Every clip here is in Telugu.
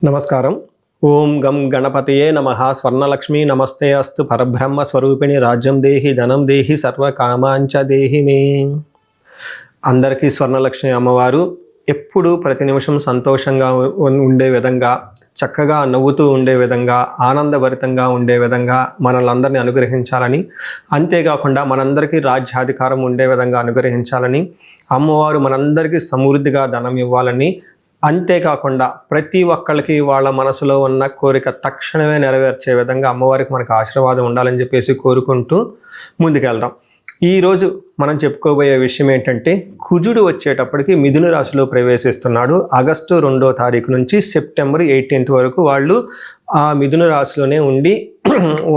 నమస్కారం. ఓం గం గణపతయే నమః. స్వర్ణలక్ష్మి నమస్తే అస్తు. పరబ్రహ్మ స్వరూపిణి రాజ్యం దేహి ధనం దేహి సర్వకామాంచ దేహి మే. అందరికీ స్వర్ణలక్ష్మి అమ్మవారు ఎప్పుడు ప్రతి నిమిషం సంతోషంగా ఉండే విధంగా, చక్కగా నవ్వుతూ ఉండే విధంగా, ఆనందభరితంగా ఉండే విధంగా మనల్ని అందరినీ అనుగ్రహించాలని, అంతేకాకుండా మనందరికీ రాజ్యాధికారం ఉండే విధంగా అనుగ్రహించాలని, అమ్మవారు మనందరికీ సమృద్ధిగా ధనం ఇవ్వాలని, అంతేకాకుండా ప్రతి ఒక్కళ్ళకి వాళ్ళ మనసులో ఉన్న కోరిక తక్షణమే నెరవేర్చే విధంగా అమ్మవారికి మనకు ఆశీర్వాదం ఉండాలని చెప్పేసి కోరుకుంటూ ముందుకెళ్దాం. ఈరోజు మనం చెప్పుకోబోయే విషయం ఏంటంటే, కుజుడు వచ్చేటప్పటికి మిథున రాశిలో ప్రవేశిస్తున్నాడు. ఆగస్టు 2వ తారీఖు నుంచి సెప్టెంబర్ 18 వరకు వాళ్ళు ఆ మిథున రాశిలోనే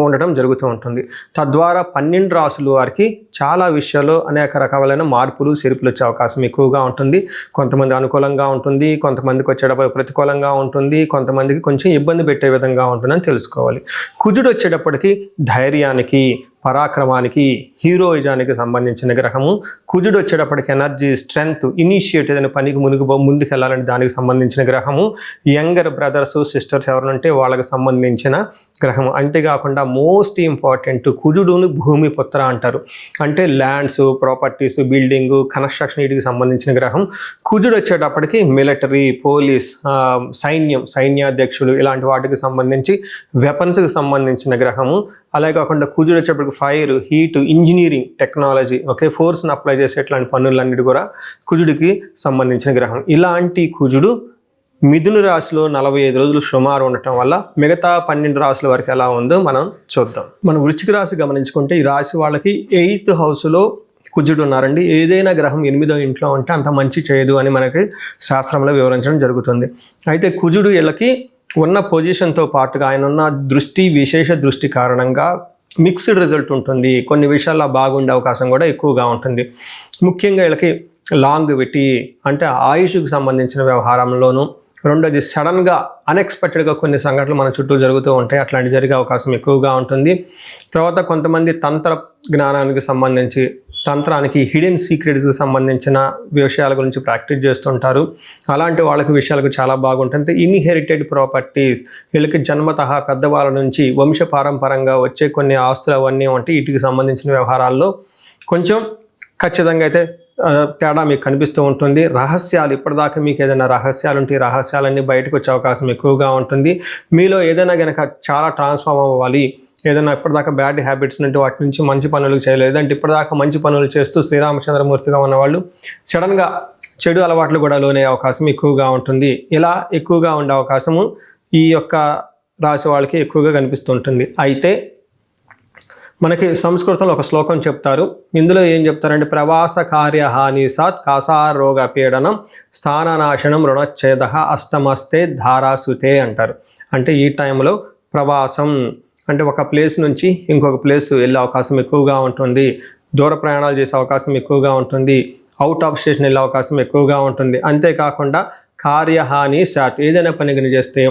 ఉండటం జరుగుతూ ఉంటుంది. తద్వారా 12 రాశుల వారికి చాలా విషయాల్లో అనేక రకాలైన మార్పులు చేర్పులు వచ్చే అవకాశం ఎక్కువగా ఉంటుంది. కొంతమంది అనుకూలంగా ఉంటుంది, కొంతమందికి వచ్చేటప్పుడు ప్రతికూలంగా ఉంటుంది, కొంతమందికి కొంచెం ఇబ్బంది పెట్టే విధంగా ఉంటుందని తెలుసుకోవాలి. కుజుడు వచ్చేటప్పటికి ధైర్యానికి, పరాక్రమానికి, హీరోయిజానికి సంబంధించిన గ్రహము. కుజుడు వచ్చేటప్పటికి ఎనర్జీ, స్ట్రెంగ్త్, ఇనిషియేటివ్ అనే పనికి ముందుకెళ్ళాలని దానికి సంబంధించిన గ్రహము. యంగర్ బ్రదర్స్ సిస్టర్స్ ఎవరంటే వాళ్ళకి సంబంధించిన గ్రహము. అంతేకాకుండా మోస్ట్ ఇంపార్టెంట్, కుజుడును భూమి పుత్ర అంటారు. అంటే ల్యాండ్స్, ప్రాపర్టీస్, బిల్డింగ్, కన్స్ట్రక్షన్ వీటికి సంబంధించిన గ్రహం. కుజుడు వచ్చేటప్పటికి మిలిటరీ, పోలీస్, సైన్యాధ్యక్షులు ఇలాంటి వాటికి సంబంధించి, వెపన్స్కి సంబంధించిన గ్రహము. అలాగే కాకుండా కుజుడు వచ్చేటప్పటికి ఫైర్, హీట్, ఇంజనీరింగ్, టెక్నాలజీ, ఫోర్స్ని అప్లై చేసే ఇట్లాంటి పనులన్నిటి కూడా కుజుడికి సంబంధించిన గ్రహం. ఇలాంటి కుజుడు మిథున రాశిలో 45 రోజులు సుమారు ఉండటం వల్ల మిగతా 12 రాశుల వరకు ఎలా ఉందో మనం చూద్దాం. మనం వృశ్చిక రాశి గమనించుకుంటే, ఈ రాశి వాళ్ళకి 8th హౌస్లో కుజుడు ఉన్నారండి. ఏదైనా గ్రహం 8వ ఇంట్లో ఉంటే అంత మంచి చేయదు అని మనకి శాస్త్రంలో వివరించడం జరుగుతుంది. అయితే కుజుడు వీళ్ళకి ఉన్న పొజిషన్తో పాటుగా ఆయన ఉన్న దృష్టి, విశేష దృష్టి కారణంగా మిక్స్డ్ రిజల్ట్ ఉంటుంది. కొన్ని విషయాల్లో బాగుండే అవకాశం కూడా ఎక్కువగా ఉంటుంది. ముఖ్యంగా వీళ్ళకి లాంగివిటీ అంటే ఆయుష్కి సంబంధించిన వ్యవహారంలోనూ, రెండోది సడన్గా అన్ఎక్స్పెక్టెడ్గా కొన్ని సంఘటనలు మన చుట్టూ జరుగుతూ ఉంటాయి, అట్లాంటి జరిగే అవకాశం ఎక్కువగా ఉంటుంది. తర్వాత కొంతమంది తంత్ర జ్ఞానానికి సంబంధించి, తంత్రానికి, హిడెన్ సీక్రెట్స్కి సంబంధించిన విషయాల గురించి ప్రాక్టీస్ చేస్తుంటారు. అలాంటి వాళ్ళకి విషయాలకు చాలా బాగుంటుంది. ఇన్హెరిటెడ్ ప్రాపర్టీస్, వీళ్ళకి జన్మతః పెద్దవాళ్ళ నుంచి వంశపారంపరంగా వచ్చే కొన్ని ఆస్తులు అవన్నీ ఉంటాయి. వీటికి సంబంధించిన వ్యవహారాల్లో కొంచెం ఖచ్చితంగా అయితే తేడా మీకు కనిపిస్తూ ఉంటుంది. రహస్యాలు, ఇప్పటిదాకా మీకు ఏదైనా రహస్యాలు ఉంటే రహస్యాలన్నీ బయటకు వచ్చే అవకాశం ఎక్కువగా ఉంటుంది. మీలో ఏదైనా కనుక చాలా ట్రాన్స్ఫార్మ్ అవ్వాలి, ఏదైనా ఇప్పటిదాకా బ్యాడ్ హ్యాబిట్స్ నుండి వాటి నుంచి మంచి పనులు చేయలేదు అంటే ఇప్పటిదాకా మంచి పనులు చేస్తూ శ్రీరామచంద్రమూర్తిగా ఉన్నవాళ్ళు సడన్గా చెడు అలవాట్లు కూడా లోనే అవకాశం ఎక్కువగా ఉంటుంది. ఇలా ఎక్కువగా ఉండే అవకాశము ఈ యొక్క రాశి వాళ్ళకి ఎక్కువగా కనిపిస్తుంటుంది. అయితే మనకి సంస్కృతంలో ఒక శ్లోకం చెప్తారు. ఇందులో ఏం చెప్తారంటే, ప్రవాస కార్యహాని సాత్ కాసారోగ పీడనం స్థాననాశనం రుణచ్ఛేద అష్టమస్తే ధారాసుతే అంటారు. అంటే ఈ టైంలో ప్రవాసం అంటే ఒక ప్లేస్ నుంచి ఇంకొక ప్లేస్ వెళ్ళే అవకాశం ఎక్కువగా ఉంటుంది. దూర ప్రయాణాలు చేసే అవకాశం ఎక్కువగా ఉంటుంది. అవుట్ ఆఫ్ స్టేషన్ వెళ్ళే అవకాశం ఎక్కువగా ఉంటుంది. అంతేకాకుండా కార్యహాని సాత్, ఏదైనా పని చేస్తే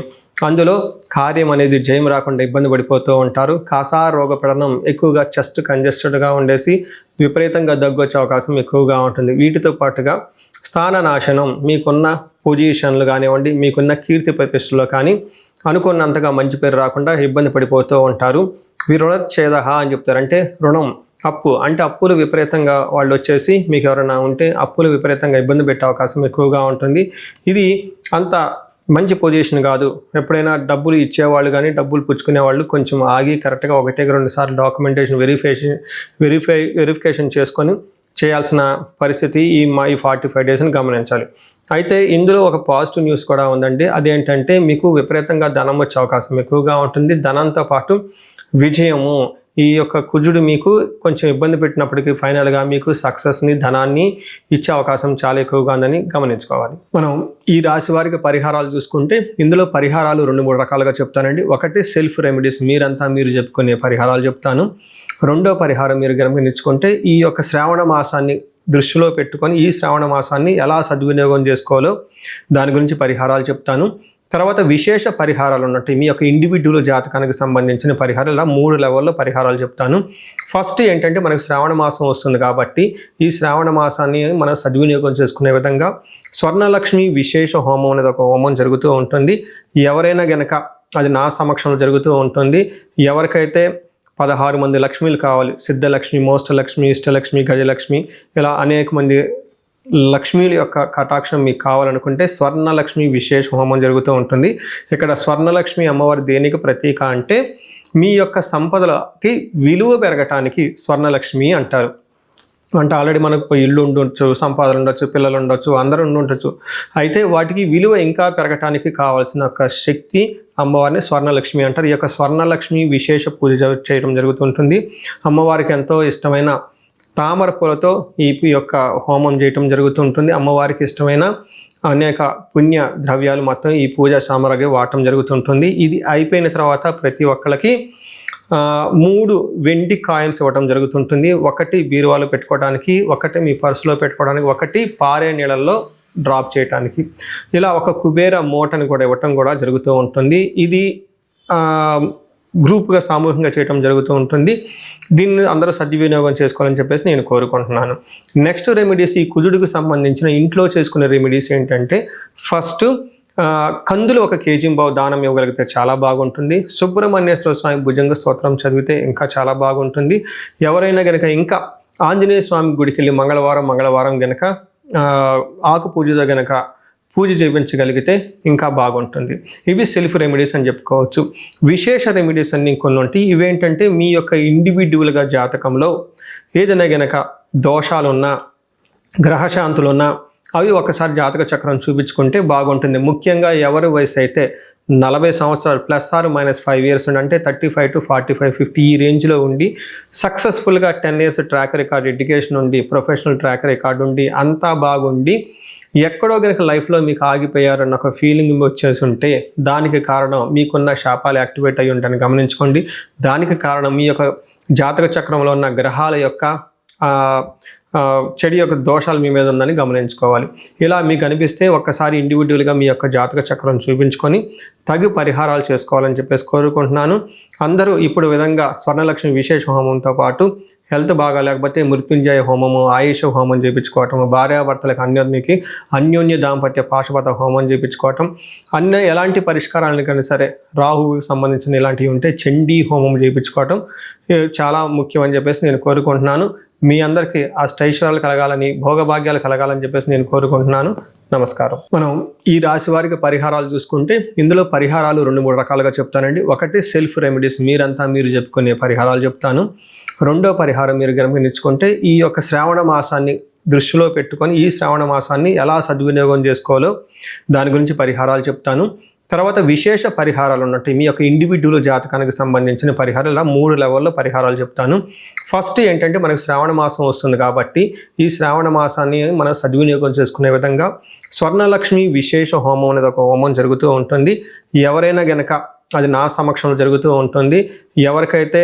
అందులో కార్యం అనేది జయం రాకుండా ఇబ్బంది పడిపోతూ ఉంటారు. కాసారోగ పీడనం, ఎక్కువగా చెస్ట్ కంజెస్టెడ్గా ఉండేసి విపరీతంగా దగ్గు వచ్చే అవకాశం ఎక్కువగా ఉంటుంది. వీటితో పాటుగా స్థాన నాశనం, మీకున్న పొజిషన్లు కానివ్వండి, మీకున్న కీర్తి ప్రతిష్టలో కానీ అనుకున్నంతగా మంచి పేరు రాకుండా ఇబ్బంది పడిపోతూ ఉంటారు. రుణచ్ఛేద అని చెప్తారు. అంటే రుణం, అప్పు, అంటే అప్పులు విపరీతంగా వాళ్ళు వచ్చేసి మీకు ఎవరైనా ఉంటే అప్పులు విపరీతంగా ఇబ్బంది పెట్టే అవకాశం ఎక్కువగా ఉంటుంది. ఇది అంత మంచి పొజిషన్ కాదు. ఎప్పుడైనా డబ్బులు ఇచ్చేవాళ్ళు కానీ డబ్బులు పుచ్చుకునే వాళ్ళు కొంచెం ఆగి కరెక్ట్గా 1-2 సార్లు డాక్యుమెంటేషన్ వెరిఫికేషన్ చేసుకొని చేయాల్సిన పరిస్థితి ఈ 45 డేస్ని గమనించాలి. అయితే ఇందులో ఒక పాజిటివ్ న్యూస్ కూడా ఉందండి. అదేంటంటే, మీకు విపరీతంగా ధనం వచ్చే అవకాశం ఎక్కువగా ఉంటుంది. ధనంతో పాటు విజయము, ఈ యొక్క కుజుడు మీకు కొంచెం ఇబ్బంది పెట్టినప్పటికీ ఫైనల్గా మీకు సక్సెస్ని, ధనాన్ని ఇచ్చే అవకాశం చాలా ఎక్కువగా ఉందని గమనించుకోవాలి. మనం ఈ రాశి వారికి పరిహారాలు చూసుకుంటే, ఇందులో పరిహారాలు 2-3 రకాలుగా చెప్తానండి. ఒకటి సెల్ఫ్ రెమెడీస్, మీరు చెప్పుకునే పరిహారాలు చెప్తాను. రెండో పరిహారం మీరు గమనించుకుంటే, ఈ యొక్క శ్రావణ మాసాన్ని దృష్టిలో పెట్టుకొని ఈ శ్రావణ మాసాన్ని ఎలా సద్వినియోగం చేసుకోవాలో దాని గురించి పరిహారాలు చెప్తాను. తర్వాత విశేష పరిహారాలు ఉన్నట్టు మీ యొక్క ఇండివిడ్యువల్ జాతకానికి సంబంధించిన పరిహారాలు ఇలా 3 లెవెల్లో పరిహారాలు చెప్తాను. ఫస్ట్ ఏంటంటే మనకు శ్రావణ మాసం వస్తుంది కాబట్టి ఈ శ్రావణ మాసాన్ని మనం సద్వినియోగం చేసుకునే విధంగా స్వర్ణలక్ష్మి విశేష హోమం అనేది ఒక హోమం జరుగుతూ ఉంటుంది. ఎవరైనా గనక అది నా సమక్షంలో జరుగుతూ ఉంటుంది. ఎవరికైతే 16 మంది లక్ష్మీలు కావాలి, సిద్ధలక్ష్మి, మోష్టలక్ష్మి, ఇష్టలక్ష్మి, గజలక్ష్మి, ఇలా అనేక మంది లక్ష్మీల యొక్క కటాక్షం మీకు కావాలనుకుంటే స్వర్ణలక్ష్మి విశేష హోమం జరుగుతూ ఉంటుంది. ఇక్కడ స్వర్ణలక్ష్మి అమ్మవారి దేనికి ప్రతీక అంటే మీ యొక్క సంపదలకి విలువ పెరగటానికి స్వర్ణలక్ష్మి అంటారు. అంటే ఆల్రెడీ మనకు ఇల్లు ఉండొచ్చు, సంపాదన ఉండొచ్చు, పిల్లలు ఉండొచ్చు, అందరూ ఉండొచ్చు. అయితే వాటికి విలువ ఇంకా పెరగటానికి కావాల్సిన ఒక శక్తి అమ్మవారిని స్వర్ణలక్ష్మి అంటారు. ఈ యొక్క స్వర్ణలక్ష్మి విశేష పూజ చేయడం జరుగుతుంటుంది. అమ్మవారికి ఎంతో ఇష్టమైన తామర పూలతో ఈ యొక్క హోమం చేయటం జరుగుతుంటుంది. అమ్మవారికి ఇష్టమైన అనేక పుణ్య ద్రవ్యాలు మొత్తం ఈ పూజా సామగ్రి వాడటం జరుగుతుంటుంది. ఇది అయిపోయిన తర్వాత ప్రతి ఒక్కరికి 3 వెండి కాయిన్స్ ఇవ్వడం జరుగుతుంటుంది. ఒకటి బీరువాలో పెట్టుకోవడానికి, ఒకటి మీ పర్సులో పెట్టుకోవడానికి, ఒకటి పారే నీళ్ళల్లో డ్రాప్ చేయడానికి, ఇలా ఒక కుబేర మూటని కూడా ఇవ్వటం కూడా జరుగుతూ ఉంటుంది. ఇది గ్రూప్గా సామూహికంగా చేయడం జరుగుతూ ఉంటుంది. దీన్ని అందరూ సద్వినియోగం చేసుకోవాలని చెప్పేసి నేను కోరుకుంటున్నాను. నెక్స్ట్ రెమెడీస్, ఈ కుజుడికి సంబంధించిన ఇంట్లో చేసుకునే రెమెడీస్ ఏంటంటే ఫస్ట్ కందులు 1 kg దానం ఇవ్వగలిగితే చాలా బాగుంటుంది. సుబ్రహ్మణ్యేశ్వర స్వామి భుజంగ స్తోత్రం చదివితే ఇంకా చాలా బాగుంటుంది. ఎవరైనా గనక ఇంకా ఆంజనేయ స్వామి గుడికి వెళ్ళి మంగళవారం గనక ఆకు పూజతో గనక పూజ చేయించగలిగితే ఇంకా బాగుంటుంది. ఇవి సెల్ఫ్ రెమెడీస్ అని చెప్పుకోవచ్చు. విశేష రెమెడీస్ అన్ని కొన్ని ఉంటాయి. ఇవేంటంటే మీ యొక్క ఇండివిడ్యువల్గా జాతకంలో ఏదైనా గనక దోషాలున్నా, గ్రహశాంతులున్నా అవి ఒకసారి జాతక చక్రం చూపించుకుంటే బాగుంటుంది. ముఖ్యంగా ఎవరి వయసు అయితే 40 సంవత్సరాలు +or-5 years అంటే 35 to 45, 50 ఈ రేంజ్లో ఉండి సక్సెస్ఫుల్గా 10 years ట్రాక్ రికార్డ్, ఎడ్యుకేషన్ ఉండి, ప్రొఫెషనల్ ట్రాక్ రికార్డ్ ఉండి, అంతా బాగుండి ఎక్కడో కనుక లైఫ్లో మీకు ఆగిపోయారన్న ఒక ఫీలింగ్ వచ్చేసి ఉంటే దానికి కారణం మీకున్న శాపాలు యాక్టివేట్ అయ్యి ఉంటాయని గమనించుకోండి. దానికి కారణం మీ యొక్క జాతక చక్రంలో ఉన్న గ్రహాల యొక్క చెడు యొక్క దోషాలు మీ మీద ఉందని గమనించుకోవాలి. ఇలా మీకు అనిపిస్తే ఒక్కసారి ఇండివిడ్యువల్గా మీ యొక్క జాతక చక్రం చూపించుకొని తగు పరిహారాలు చేసుకోవాలని చెప్పేసి కోరుకుంటున్నాను. అందరూ ఇప్పుడు విధంగా స్వర్ణలక్ష్మి విశేష హోమంతో పాటు హెల్త్ బాగా లేకపోతే మృత్యుంజయ హోమము, ఆయుష హోమం చేయించుకోవటం, భార్యాభర్తలకు అన్యోన్య దాంపత్య పాశుపత హోమం చేయించుకోవటం, ఎలాంటి పరిష్కారాలకైనా సరే రాహువుకి సంబంధించిన ఇలాంటివి ఉంటే చండీ హోమం చేయించుకోవటం చాలా ముఖ్యం అని చెప్పేసి నేను కోరుకుంటున్నాను. మీ అందరికీ అష్టైశ్వర్యాలు కలగాలని, భోగభాగ్యాలు కలగాలని చెప్పేసి నేను కోరుకుంటున్నాను. నమస్కారం. మనం ఈ రాశి వారికి పరిహారాలు చూసుకుంటే ఇందులో పరిహారాలు 2-3 రకాలుగా చెప్తానండి. ఒకటి సెల్ఫ్ రెమెడీస్, మీరు చెప్పుకునే పరిహారాలు చెప్తాను. రెండో పరిహారం మీరు గమనించుకుంటే ఈ యొక్క శ్రావణ మాసాన్ని దృష్టిలో పెట్టుకొని ఈ శ్రావణ మాసాన్ని ఎలా సద్వినియోగం చేసుకోవాలో దాని గురించి పరిహారాలు చెప్తాను. తర్వాత విశేష పరిహారాలు ఉన్నట్టు మీ యొక్క ఇండివిడ్యువల్ జాతకానికి సంబంధించిన పరిహారాలు ఇలా 3 లెవెల్లో పరిహారాలు చెప్తాను. ఫస్ట్ ఏంటంటే మనకు శ్రావణ మాసం వస్తుంది కాబట్టి ఈ శ్రావణ మాసాన్ని మనం సద్వినియోగం చేసుకునే విధంగా స్వర్ణలక్ష్మి విశేష హోమం అనేది ఒక హోమం జరుగుతూ ఉంటుంది. ఎవరైనా గనక అది నా సమక్షంలో జరుగుతూ ఉంటుంది. ఎవరికైతే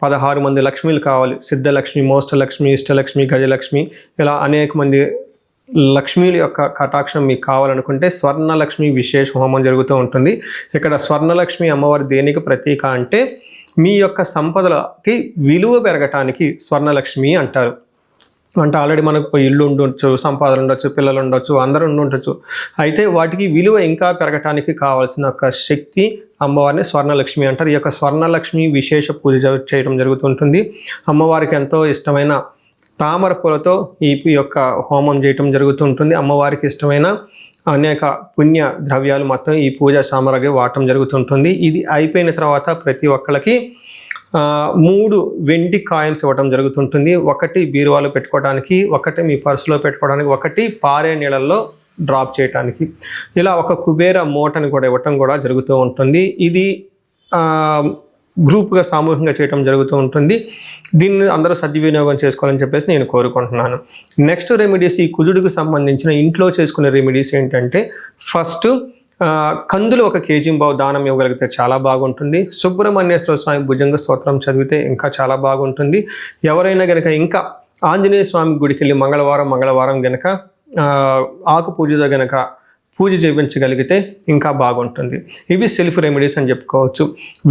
16 మంది లక్ష్మీలు కావాలి, సిద్ధలక్ష్మి, మోష్టలక్ష్మి, ఇష్టలక్ష్మి, గజలక్ష్మి, ఇలా అనేక మంది లక్ష్మీల యొక్క కటాక్షం మీకు కావాలనుకుంటే స్వర్ణలక్ష్మి విశేష హోమం జరుగుతూ ఉంటుంది. ఇక్కడ స్వర్ణలక్ష్మి అమ్మవారి దేనికి ప్రతీక అంటే మీ యొక్క సంపదలకి విలువ పెరగటానికి స్వర్ణలక్ష్మి అంటారు. అంటే ఆల్రెడీ మనకు ఇల్లు ఉండొచ్చు, సంపాదన ఉండొచ్చు, పిల్లలు ఉండొచ్చు, అందరూ ఉండొచ్చు. అయితే వాటికి విలువ ఇంకా పెరగటానికి కావాల్సిన ఒక శక్తి అమ్మవారిని స్వర్ణలక్ష్మి అంటారు. ఈ యొక్క స్వర్ణలక్ష్మి విశేష పూజ చేయడం జరుగుతుంటుంది. అమ్మవారికి ఎంతో ఇష్టమైన తామర పూలతో ఈ యొక్క హోమం చేయటం జరుగుతుంటుంది. అమ్మవారికి ఇష్టమైన అనేక పుణ్య ద్రవ్యాలు మొత్తం ఈ పూజా సామగ్రి వాడటం జరుగుతుంటుంది. ఇది అయిపోయిన తర్వాత ప్రతి ఒక్కరికి 3 వెండి కాయిన్స్ ఇవ్వడం జరుగుతుంటుంది. ఒకటి బీరువాలో పెట్టుకోవడానికి, ఒకటి మీ పర్సులో పెట్టుకోవడానికి, ఒకటి పారే నీళ్ళల్లో డ్రాప్ చేయడానికి, ఇలా ఒక కుబేర మూటని కూడా ఇవ్వటం కూడా జరుగుతూ ఉంటుంది. ఇది గ్రూప్గా సామూహికంగా చేయడం జరుగుతూ ఉంటుంది. దీన్ని అందరూ సద్వినియోగం చేసుకోవాలని చెప్పేసి నేను కోరుకుంటున్నాను. నెక్స్ట్ రెమెడీస్, ఈ కుజుడికి సంబంధించిన ఇంట్లో చేసుకునే రెమెడీస్ ఏంటంటే ఫస్ట్ కందులు 1 kg దానం ఇవ్వగలిగితే చాలా బాగుంటుంది. సుబ్రహ్మణ్యేశ్వర స్వామి భుజంగ స్తోత్రం చదివితే ఇంకా చాలా బాగుంటుంది. ఎవరైనా గనక ఇంకా ఆంజనేయ స్వామి గుడికి వెళ్ళి మంగళవారం గనక ఆకు పూజతో గనక పూజ చేయించగలిగితే ఇంకా బాగుంటుంది. ఇవి సెల్ఫ్ రెమెడీస్ అని చెప్పుకోవచ్చు.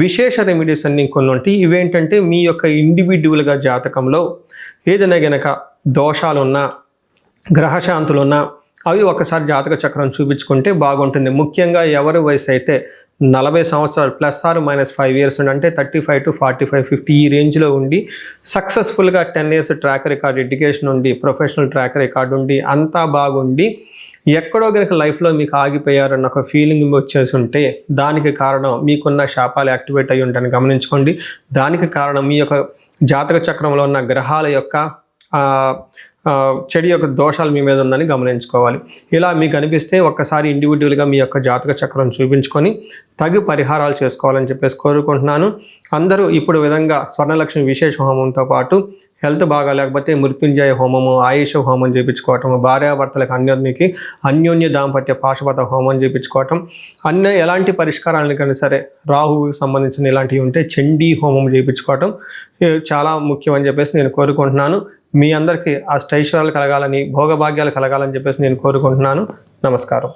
విశేష రెమెడీస్ అన్ని కొన్ని ఉంటాయి. ఇవేంటంటే మీ యొక్క ఇండివిడ్యువల్గా జాతకంలో ఏదైనా గనక దోషాలున్నా, గ్రహశాంతులున్నా అవి ఒకసారి జాతక చక్రం చూపించుకుంటే బాగుంటుంది. ముఖ్యంగా ఎవరి వయసు అయితే 40 సంవత్సరాలు +or-5 ఇయర్స్ అంటే 35 to 45, 50 ఈ రేంజ్లో ఉండి సక్సెస్ఫుల్గా 10 years ట్రాక్ రికార్డ్, ఎడ్యుకేషన్ ఉండి, ప్రొఫెషనల్ ట్రాక్ రికార్డ్ ఉండి, అంతా బాగుండి ఎక్కడో కనుక లైఫ్లో మీకు ఆగిపోయారన్న ఒక ఫీలింగ్ వచ్చేసి ఉంటే దానికి కారణం మీకున్న శాపాలు యాక్టివేట్ అయ్యి ఉంటాయని గమనించుకోండి. దానికి కారణం మీ యొక్క జాతక చక్రంలో ఉన్న గ్రహాల యొక్క చెడు యొక్క దోషాలు మీ మీద ఉందని గమనించుకోవాలి. ఇలా మీకు అనిపిస్తే ఒక్కసారి ఇండివిజువల్గా మీ యొక్క జాతక చక్రం చూపించుకొని తగు పరిహారాలు చేసుకోవాలని చెప్పేసి కోరుకుంటున్నాను. అందరూ ఇప్పుడు విధంగా స్వర్ణలక్ష్మి విశేష హోమంతో పాటు హెల్త్ బాగా లేకపోతే మృత్యుంజయ హోమము, ఆయుష హోమం చేయించుకోవటం, భార్యాభర్తలకు అన్యోన్య దాంపత్య పాశుపత హోమం చేయించుకోవటం, ఎలాంటి పరిష్కారాలకైనా సరే రాహువుకి సంబంధించిన ఇలాంటివి ఉంటే చండీ హోమం చేయించుకోవటం చాలా ముఖ్యం అని చెప్పేసి నేను కోరుకుంటున్నాను. మీ అందరికీ అష్టైశ్వర్యాలు కలగాలని, భోగభాగ్యాలు కలగాలని చెప్పేసి నేను కోరుకుంటున్నాను. నమస్కారం.